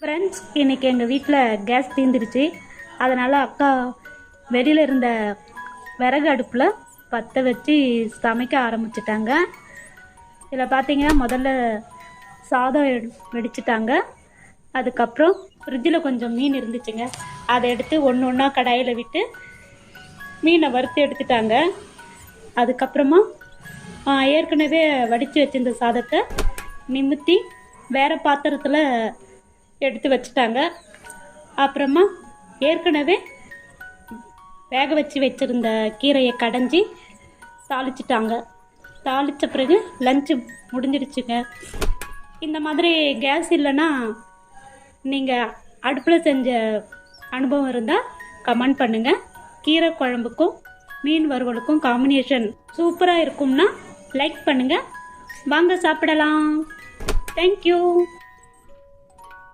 Friends, இன்றைக்கி எங்கள் வீட்டில் கேஸ் தீர்ந்துருச்சு. அதனால் அக்கா வெளியில் இருந்த விறகு அடுப்பில் பற்ற வச்சு சமைக்க ஆரம்பிச்சிட்டாங்க. இதில் பார்த்தீங்கன்னா முதல்ல சாதம் வெடிச்சிட்டாங்க. அதுக்கப்புறம் ஃப்ரிட்ஜில் கொஞ்சம் மீன் இருந்துச்சுங்க, அதை எடுத்து ஒன்று ஒன்றா கடாயில் விட்டு மீனை வறுத்து எடுத்துட்டாங்க. அதுக்கப்புறமா ஏற்கனவே வடித்து வச்சிருந்த சாதத்தை நிமித்தி வேறு பாத்திரத்தில் எடுத்து வச்சுட்டாங்க. அப்புறமா ஏற்கனவே வேக வச்சு வச்சுருந்த கீரையை கடைஞ்சி தாளிச்சிட்டாங்க. தாளித்த பிறகு லஞ்சு முடிஞ்சிடுச்சுங்க. இந்த மாதிரி கேஸ் இல்லைன்னா நீங்கள் அடுப்பில் செஞ்ச அனுபவம் இருந்தால் கமெண்ட் பண்ணுங்கள். கீரை குழம்புக்கும் மீன் வறுவலுக்கும் காம்பினேஷன் சூப்பராக இருக்கும்னா லைக் பண்ணுங்கள். வாங்க சாப்பிடலாம். தேங்க்யூ.